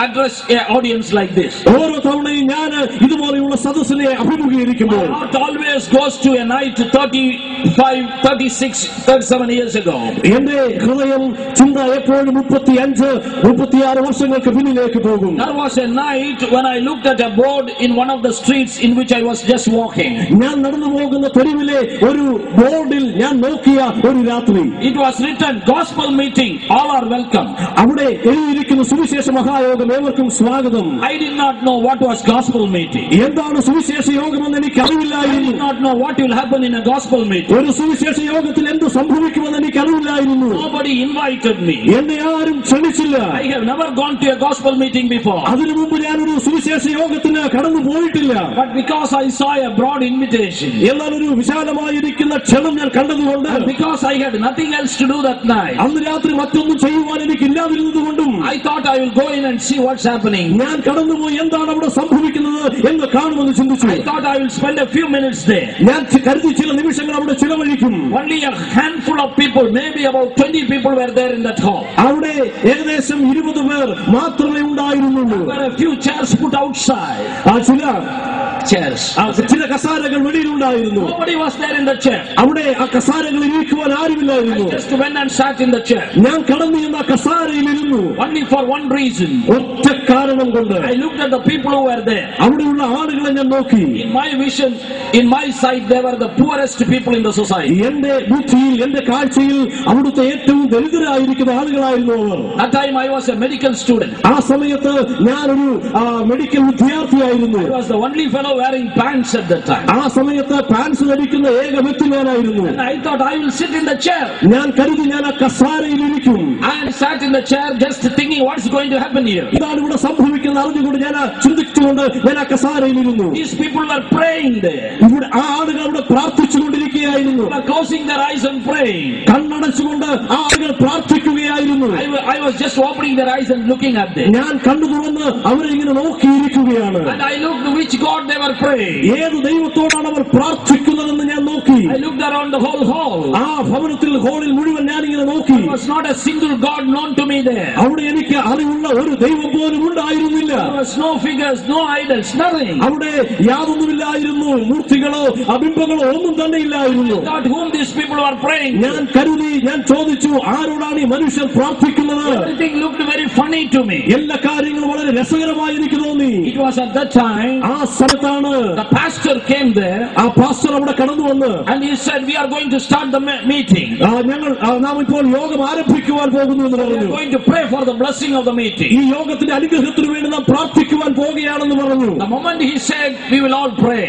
address an audience like this. ഓരോ തവണയും ഞാൻ ഇതുപോലെയുള്ള സദസ്സിനെ അഭിമുഖീകരിക്കുമ്പോൾ My heart always goes to a night 35, 36, 37 years ago. എന്റെ ഹൃദയം ചിന്ത എപ്പോഴും 35, 36 വർഷങ്ങൾക്ക് പിന്നിലേക്ക് പോകും. There was a night when I looked at a board in one of the streets in which I was just walking. ഞാൻ നടന്നു പോകുന്ന തെരുവിലെ ഒരു ബോർഡിൽ ഞാൻ നോക്കിയ ഒരു രാത്രി. It was written, gospel meeting, all are welcome. അവിടെ എഴുതിയിരിക്കുന്ന സുവിശേഷ മഹായോഗം, ഏവർക്കും സ്വാഗതം. I did not know what was gospel meeting. എന്താണ് സുവിശേഷ യോഗമെന്ന് എനിക്ക് I അറിയില്ലായിരുന്നു. did not know what will happen in a gospel meeting. ഒരു സുവിശേഷ യോഗത്തിൽ എന്ത് സംഭവിക്കുമെന്ന് എനിക്ക് അറിയില്ലായിരുന്നു. Nobody invited me. എന്നെ ആരും ക്ഷണിച്ചില്ല. I have never gone to a gospel meeting before. അതിനു മുമ്പ് ഞാനൊരു സുവിശേഷ യോഗത്തിന് കടന്നു പോയിട്ടില്ല. But because I saw a broad invitation, എന്നാൽ ഒരു വിശാലമായിരിക്കുന്ന ക്ഷണം ഞാൻ കണ്ടതുകൊണ്ട്, and because I had nothing else to do that night, അന്ന് രാത്രി മറ്റൊന്നും ചെയ്യുവാൻ എനിക്ക് ഇല്ലാതിരുന്നതുകൊണ്ടും I thought I will go in and see what's happening. ഞാൻ കടന്നുപോയി എന്താണ് അവിടെ സംഭവിക്കുന്നത് എന്ന് കാണുമെന്ന് ചിന്തിച്ചു. I thought I will spend a few minutes there. ഞാൻ കരുതി ചില നിമിഷങ്ങൾ അവിടെ ചിലവഴിക്കും. Only a handful of people, maybe about 20 people were there in that hall. അവിടെ ഏകദേശം 20 പേർ മാത്രമേ ഉണ്ടായിരുന്നുള്ളൂ. There were a few chairs put outside. ചില Chairs. ചില കസാരകൾ വെളിയിലുണ്ടായിരുന്നു. Nobody was there in the chair. അവിടെ ആ കസാരകളിൽ ഇരിക്കുവാൻ ആരുമില്ലായിരുന്നു. I just went and sat in the chair. ഞാൻ കടന്നു ചെന്ന കസാരയിൽ ഇരുന്നു. Only for one reason. ഒറ്റ കാരണം കൊണ്ട്. I looked at the people who were there. അവിടെയുള്ള ആളുകളെ ഞാൻ നോക്കി. In my vision, in my sight, they were the poorest people in the society. എന്റെ ബുദ്ധിയിൽ, എന്റെ കാഴ്ചയിൽ അവിടുത്തെ ഏറ്റവും ദരിദ്രരായിരിക്കുന്ന ആളുകളായിരുന്നു അവർ. That time I was a medical student. ആ സമയത്ത് ഞാനൊരു medical വിദ്യാർത്ഥിയായിരുന്നു. I was the only fellow wearing pants at that time. ആ സമയത്ത് പാൻസ് ധരിക്കുന്ന ഏക വ്യക്തി ഞാനായിരുന്നു. And I thought I will sit in the chair. ഞാൻ കരുതി ഞാൻ ആ കസാരയിൽ ഇരിക്കും. I sat in the chair just thinking what's going to happen here. ഇതാണ് ഇവിടെ സംഭവിക്കുന്നത് അറിഞ്ഞുകൊണ്ട് ഞാൻ ചിന്തിച്ചുകൊണ്ട് ഞാൻ ആ കസാരയിൽ ഇരുന്നു. These people were praying there. ഇവിടെ ആ ആളുകൾ അവിടെ പ്രാർത്ഥിച്ചുകൊണ്ടിരിക്കുകയായിരുന്നു. They were closing their eyes and praying. കണ്ണടച്ചുകൊണ്ട് ആ ആളുകൾ പ്രാർത്ഥിക്കുകയായിരുന്നു. I was just opening their eyes and looking at them. ഞാൻ കണ്ണു തുറന്ന് അവരെ ഇങ്ങനെ നോക്കിയിരിക്കുകയാണ്. And I looked which God they were praying. ഏത് ദൈവത്തോടാണ് അവർ പ്രാർത്ഥിക്കുന്നതെന്ന് ഞാൻ നോക്കി. I looked around the whole hall. ആ ഭവനത്തിൽ ഹോളിൽ മുഴുവൻ ഞാനിങ്ങനെ നോക്കി. There was not a single God known to me there. അവിടെ എനിക്ക് അറിവുള്ള ഒരു ദൈവം പോലും ഉണ്ടായിരുന്നില്ല. There was no figures, no idols, nothing. അവിടെ യാതൊന്നുമില്ലായിരുന്നു. മൂർത്തികളോ അബിംബങ്ങളോ ഒന്നും തന്നെ ഇല്ലായിരുന്നു. God whom these people were praying. ഞാൻ കരുതി, ഞാൻ ചോദിച്ചു, ആരോടാണ് ഈ മനുഷ്യർ പ്രാർത്ഥിക്കുന്നത്? Everything looked very funny to me. എല്ലാ കാര്യങ്ങളും വളരെ രസകരമായി എനിക്ക് തോന്നി. It was at that time ആ സ്ഥലത്താണ് the pastor came there ആ പാസ്റ്റർ അവിടെ കടന്നു വന്ന് and he said we are going to start the meeting. നാം ഇപ്പോൾ യോഗം ആരംഭിക്കുവാൻ പോകുന്നു എന്ന് We are പറഞ്ഞു. going to pray for the blessing of the meeting. ഈ യോഗത്തിന്റെ അനുഗ്രഹത്തിന് വേണ്ടി നാം പ്രാർത്ഥിക്കുവാൻ പോകുകയാണെന്ന് പറഞ്ഞു. The moment he said we will all pray,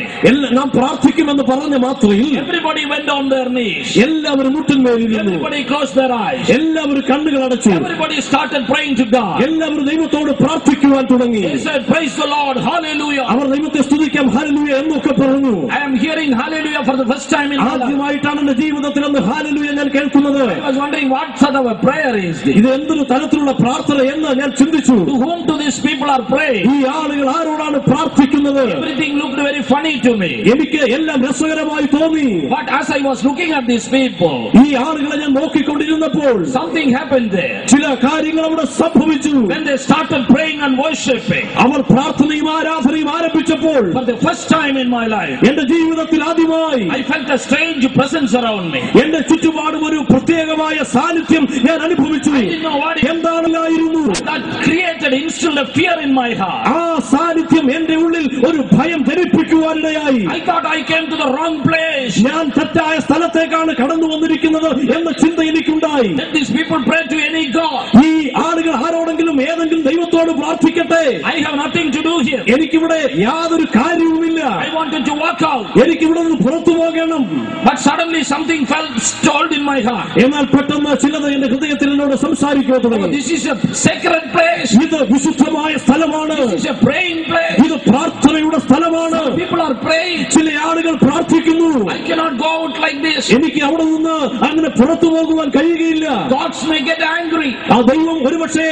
നാം പ്രാർത്ഥിക്കുമെന്ന് പറഞ്ഞ മാത്രയിൽ everybody went on their knees. എല്ലാവരും മുട്ടിന്മേലിരുന്നു. Everybody closed their eyes. എല്ലാവരും കണ്ണുകൾ അടച്ചു. Everybody started praying to God. എല്ലാവരും ദൈവത്തോട് പ്രാർത്ഥിക്കുവാൻ തുടങ്ങി. He said praise the Lord, hallelujah. അവർ ദൈവത്തെ സ്തുതിക്കാം, ഹല്ലേലൂയ എന്നൊക്കെ പറഞ്ഞു. I am hearing hallelujah for the first time in my life. ആദ്യമായിട്ടാണ് എന്റെ ജീവിതത്തിൽ അന്ന് ഹല്ലേലൂയ ഞാൻ കേൾക്കുന്നത്. I was wondering what sort of a prayer is this? ഇത് എന്തൊരു തരത്തിലുള്ള പ്രാർത്ഥന എന്ന് ഞാൻ ചിന്തിച്ചു. To whom do these people are praying? ഈ ആളുകൾ ആരോടാണ് പ്രാർത്ഥിക്കുന്നത്? Everything looked very funny to me. എനിക്ക് എല്ലാം രസകരമായി തോന്നി. But as I was looking at these people, ഈ ആളുകളെ ഞാൻ നോക്കിക്കൊണ്ടിരുന്നപ്പോൾ something happened there. ചില കാര്യങ്ങൾ അവിടെ സംഭവിച്ചു. When they started praying and worshiping, അവർ പ്രാർത്ഥനയും ആരാധനയും ആരംഭിച്ചപ്പോൾ for the first time in my life, എന്റെ ജീവിതത്തിൽ ആദ്യമായി I felt a strange presence around me. എന്റെ ചുറ്റുപാടും ഒരു പ്രത്യേകമായ സാന്നിധ്യം ഞാൻ അനുഭവിച്ചു. I didn't know what it എന്താണെന്നായിരുന്നു that created instilled a fear in my heart. ആ സാന്നിധ്യം എന്റെ ഉള്ളിൽ ഒരു ഭയം ധരിപ്പിക്കുവാനിടയായി. I thought I came to the wrong place. ഞാൻ തെറ്റായ സ്ഥലത്തേക്കാണ് കടന്നു വന്നിരിക്കുന്നത് എന്ന ചിന്ത എനിക്കുണ്ടായി. Let these people pray to any God. ഈ ആളുകൾ ആരോടെങ്കിലും ഏതെങ്കിലും ദൈവത്തോട് പ്രാർത്ഥിക്കട്ടെ. I have nothing to do here. എനിക്കിവിടെ യാതൊരു കാര്യവുമില്ല. I wanted to walk out. എനിക്കിവിടെ നിന്ന് പുറത്തു പോകണം. But suddenly something felt stalled in my heart. എന്നാൽ പെട്ടെന്ന് ചിലത് എന്റെ ഹൃദയത്തിൽ എന്നോട് സംസാരിക്കാൻ തുടങ്ങി. This is a sacred place. ഇത് വിശുദ്ധമായ സ്ഥലമാണ്. This is a praying place. ഇത് പ്രാർത്ഥനയുടെ സ്ഥലമാണ്. People are praying. ചില ആളുകൾ പ്രാർത്ഥിക്കുന്നു. I cannot go out like this. എനിക്ക് അവിടെ നിന്ന് അങ്ങനെ പുറത്തു പോകുവാൻ കഴിയുകയില്ല. Gods may get angry. ആ ദൈവം ഒരുപക്ഷേ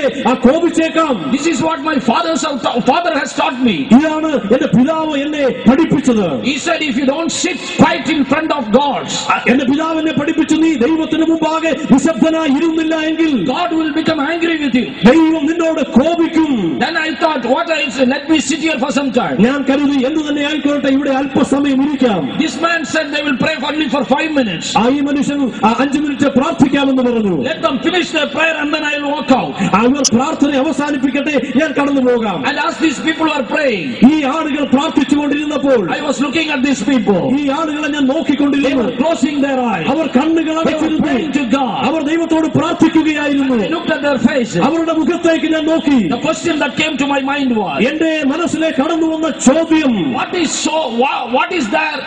കോപിച്ചേക്കാം. This is what my father has taught me. ഇതാണ് എന്റെ പിതാവ് എന്നെ പഠിപ്പിച്ചത്. He said if you don't sit quiet in front of gods, എന്റെ പിതാവ് എന്നെ പഠിപ്പിച്ചു, നീ ദൈവത്തിന് മുമ്പാകെ നിശബ്ദനായി ഇരുന്നില്ല എങ്കിൽ God will become angry with you. ദൈവം നിന്നോട് കോപിക്കും. Then I thought, let me sit here for some time. ഞാൻ കരുതി എന്തു തന്നെ ആയിക്കോട്ടെ, ഇവിടെ അല്പസമയം ഇരിക്കാം. This man said they will pray only for 5 minutes. ഈ മനുഷ്യൻ 5 മിനിറ്റ് പ്രാർത്ഥിക്കാമെന്ന് പറഞ്ഞു. Let them finish their prayer and then I will walk out. അവർ പ്രാർത്ഥന അവസാനിപ്പിക്കട്ടെ, ഞാൻ കടന്നു പോകാം. And as these people were praying, ഈ ആളുകൾ പ്രാർത്ഥിച്ചുകൊണ്ടിരുന്നപ്പോൾ I was looking at these people. ഈ ആളുകളെ ഞാൻ നോക്കിക്കൊണ്ടിരുന്നു. They were closing their eyes. അവർ കണ്ണുകൾ അടച്ചിരുന്നു. Praying to God. അവർ ദൈവത്തോട് പ്രാർത്ഥിക്കുകയായിരുന്നു. I looked at their faces. അവരുടെ മുഖത്തേക്ക് ഞാൻ നോക്കി. The question that came to my mind was, എന്റെ മനസ്സിലേക്ക് കടന്നു വന്ന ചോദ്യം, what is there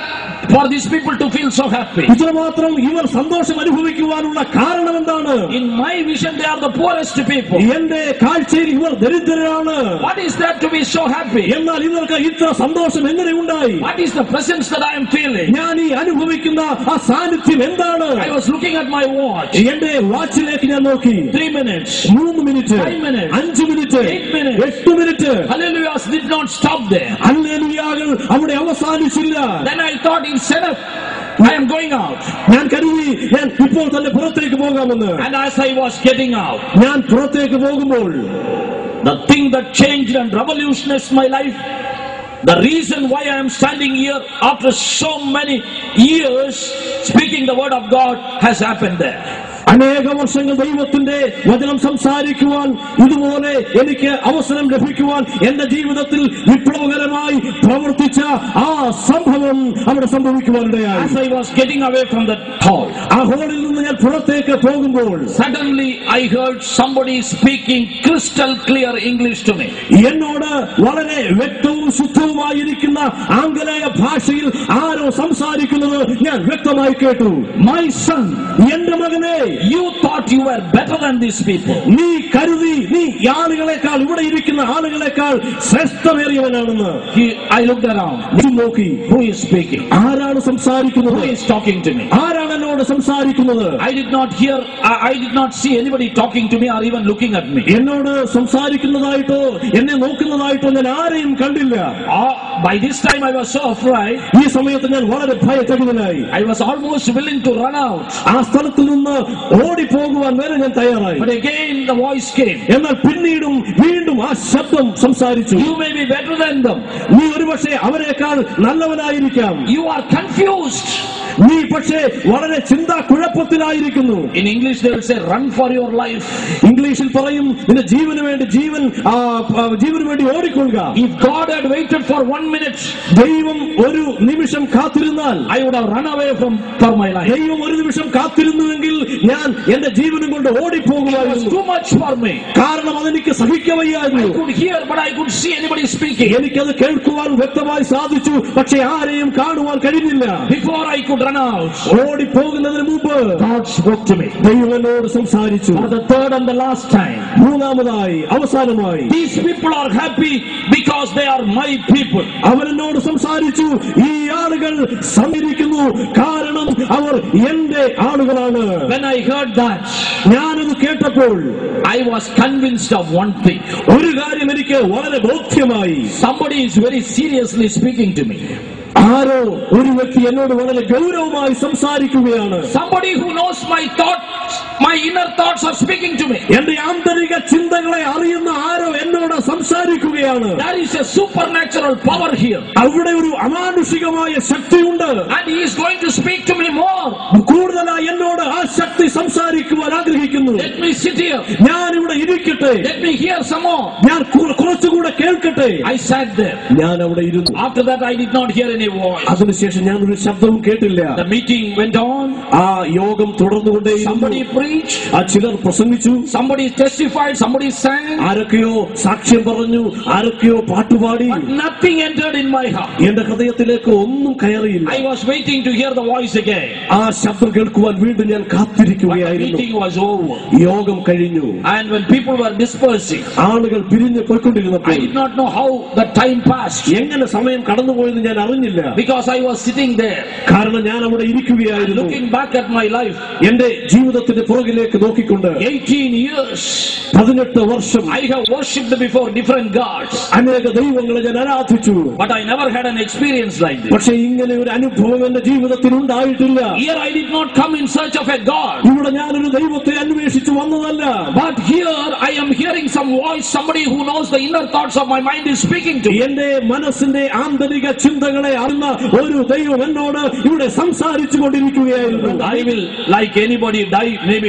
for these people to feel so happy? ഇത്രമാത്രം ഇവർ സന്തോഷം അനുഭവിക്കുവാനുള്ള കാരണം എന്താണ്? In my vision they are the poorest people. എന്റെ കാഴ്ചയിൽ ഇവർ ദരിദ്രരാണ്. What is there to be so happy? എന്നാൽ ഇവർക്ക് ഇത്ര സന്തോഷം എങ്ങനെ ഉണ്ടായി? What is the presence that I am feeling? ഞാൻ ഈ അനുഭവിക്കുന്ന ആ സാന്നിധ്യം എന്താണ്? I was looking at my watch. എന്റെ വാച്ചിലേക്ക് ഞാൻ നോക്കി. 3 minutes, 3 minute, 5 minutes, 5 minute, 8 minutes, 8 minute. Hallelujahs did not stop there. ഹല്ലേലൂയകൾ അവിടെ അവസാനിച്ചില്ല. Then I thought, instead of I am going out, ഞാൻ കരുതി ഞാൻ ഇപ്പോൾ തന്നെ പുറത്തേക്ക് പോകാമെന്ന്. and as I was getting out, ഞാൻ പുറത്തേക്ക് പോകുമ്പോൾ the thing that changed and revolutionized my life, the reason why I am standing here after so many years speaking the word of God has happened there. അനേക വർഷങ്ങൾ ദൈവത്തിന്റെ വചനം സംസാരിക്കുവാൻ, ഇതുപോലെ എനിക്ക് അവസരം ലഭിക്കുവാൻ എന്റെ ജീവിതത്തിൽ വിപ്ലവകരമായി പ്രവർത്തിച്ച ആ സംഭവം അവിടെ സംഭവിക്കുവാനിടയായി. As I was getting away from that hall, ആ ഹാളിൽ നിന്ന് ഞാൻ പുറത്തേക്ക് പോകുമ്പോൾ suddenly I heard somebody speaking crystal clear English to me. എന്നോട് വളരെ വ്യക്തവും ശുദ്ധവുമായിരിക്കുന്ന ആംഗലേയ ഭാഷയിൽ ആരോ സംസാരിക്കുന്നത് ഞാൻ വ്യക്തമായി കേട്ടു. My son, എന്റെ മകനെ, you thought you were better than these people. നീ കരുതി നീ ആളുകളെക്കാൾ, ഇവിടെ ഇരിക്കുന്ന ആളുകളെക്കാൾ ശ്രേഷ്ഠമേറിയവനാണെന്ന്. I looked around. നോക്കി, who is speaking? ആരാണ് സംസാരിക്കുന്നത്? Who is talking to me? ആരാണ് എന്നോട് സംസാരിക്കുന്നത്? I did not see anybody talking to me or even looking at me. എന്നോട് സംസാരിക്കുന്നതായിട്ടോ എന്നെ നോക്കുന്നതായിട്ടോ ഞാൻ ആരെയും കണ്ടില്ല. By this time I was so afraid. ഈ സമയത്ത് ഞാൻ വളരെ ഭയചകിതനായി. I was almost willing to run out. ആ സ്ഥലത്ത് നിന്ന് ഓടിപ്പോകുവാൻ വരെ ഞാൻ തയ്യാറായി. But again the voice came. എന്നാൽ പിന്നീടും വീണ്ടും ആ ശബ്ദം സംസാരിച്ചു. You may be better than them. നീ ഒരുപക്ഷെ അവരെക്കാൾ നല്ലവനായിരിക്കാം. You are confused. നീ പക്ഷേ വളരെ ചിന്താക്കുഴപ്പത്തിലായിരിക്കുന്നു. In English they will say, run for your life. ഇംഗ്ലീഷിൽ പറയും, നിന്റെ ജീവന് വേണ്ടി ഓടിക്കൊള്ളുക. If God had waited for 1 minute, ദൈവം ഒരു നിമിഷം കാത്തിരുന്നാൽ, I would have run away for my life. ദൈവം ഒരു നിമിഷം കാത്തിരുന്നുവെങ്കിൽ ഞാൻ എന്റെ ജീവനും കൊണ്ട് ഓടിപ്പോകുമായിരുന്നു. It was too much for me. കാരണം അതെനിക്ക് സഹിക്കവയ്യായിരുന്നു. I could hear but I could see anybody speaking. എനിക്കത് കേൾക്കുവാൻ വ്യക്തമായി സാധിച്ചു, പക്ഷേ ആരെയും കാണുവാൻ കഴിഞ്ഞില്ല. Before I could run out, ഓടിപ്പോകുന്നതിന് മുമ്പ് God spoke to me. ദൈവം എന്നോട് സംസാരിച്ചു. For the third and the last time, മൂന്നാമതായി അവസാനമായി, these people are happy because they are my people. അവൻ എന്നോട് സംസാരിച്ചു, ഈ ആളുകൾ സമ്മതിക്കുന്നു കാരണം അവർ എന്റെ ആളുകളാണ്. When I heard that, ഞാനത് കേട്ടപ്പോൾ I was convinced of one thing. ഒരു കാര്യം എനിക്ക് വളരെ ബോധ്യമായി. Somebody is very seriously speaking to me. ആരോ ഒരു വ്യക്തി എന്നോട് വളരെ ഗൗരവമായി സംസാരിക്കുകയാണ്. Somebody who knows my thoughts, my inner thoughts are speaking to me. എന്റെ ആന്തരിക ചിന്തകളെ അറിയുന്ന ആരോ എന്നോട് സംസാരിക്കുകയാണ്. There is a supernatural power here. അവിടെ ഒരു അമാനുഷികമായ ശക്തിയുണ്ട്. And he is going to speak to me more. കൂടുതലായി എന്നോട് ആ ശക്തി സംസാരിക്കുവാൻ ആഗ്രഹിക്കുന്നു. Let me sit here. ഞാൻ ഇവിടെ ഇരിക്കട്ടെ. Let me hear some more. ഞാൻ കുറച്ചുകൂടെ കേൾക്കട്ടെ. I sat there. ഞാൻ അവിടെ ഇരുന്നു. After that I did not hear any voice. അതിനുശേഷം ഞാൻ ഒരു ശബ്ദവും കേട്ടില്ല. The meeting went on. ആ യോഗം തുടർന്നുകൊണ്ടേയിരുന്നു. Somebody preached. ആ ചിലർ പ്രസംഗിച്ചു. Somebody testified. Somebody sang. ആരൊക്കെയോ സാക്ഷ്യം പറഞ്ഞു, ആരൊക്കെയോ പാട്ടുപാടി. But nothing entered in my heart. എന്റെ ഹൃദയത്തിലേക്ക് ഒന്നും കയറിയില്ല. I was waiting to hear the voice again. ആ ശബ്ദം കേൾക്കുവാൻ വീണ്ടും ഞാൻ But the കാത്തിരിക്കുകയായിരുന്നു. meeting was over. യോഗം കഴിഞ്ഞു. And when people were dispersing, ആളുകൾ പിരിഞ്ഞു പോയിക്കൊണ്ടിരുന്നപ്പോൾ I did not know how the time passed. എങ്ങനെ സമയം കടന്നുപോയെന്ന് ഞാൻ അറിഞ്ഞില്ല. Because I was sitting there, കാരണം ഞാൻ അവിടെ ഇരിക്കുകയായിരുന്നു. looking back at my life. എന്റെ ജീവിതത്തിന്റെ പുറകിലേക്ക് നോക്കിക്കൊണ്ട് 18 years 18 വർഷം I have worshipped before different gods. അനേക ദൈവങ്ങളെ ഞാൻ ആരാധിച്ചു. But I never had an experience like this. പക്ഷേ ഇങ്ങനെ ഒരു അനുഭവം എന്റെ ജീവിതത്തിൽ ഉണ്ടായിട്ടില്ല. Here I did not come in search of a God. ഇവിടെ ഞാനൊരു ദൈവത്തെ അന്വേഷിച്ചു വന്നതല്ല. But here I am hearing some voice, somebody who knows the inner thoughts of my my mind is speaking to me. എന്റെ മനസ്സിന്റെ ആന്തരിക ചിന്തകളെ അറിയുന്ന ഒരു ദൈവം എന്നോട് ഇവിടെ സംസാരിച്ചു കൊണ്ടിരിക്കുകയായിരുന്നു. I will, like anybody, die maybe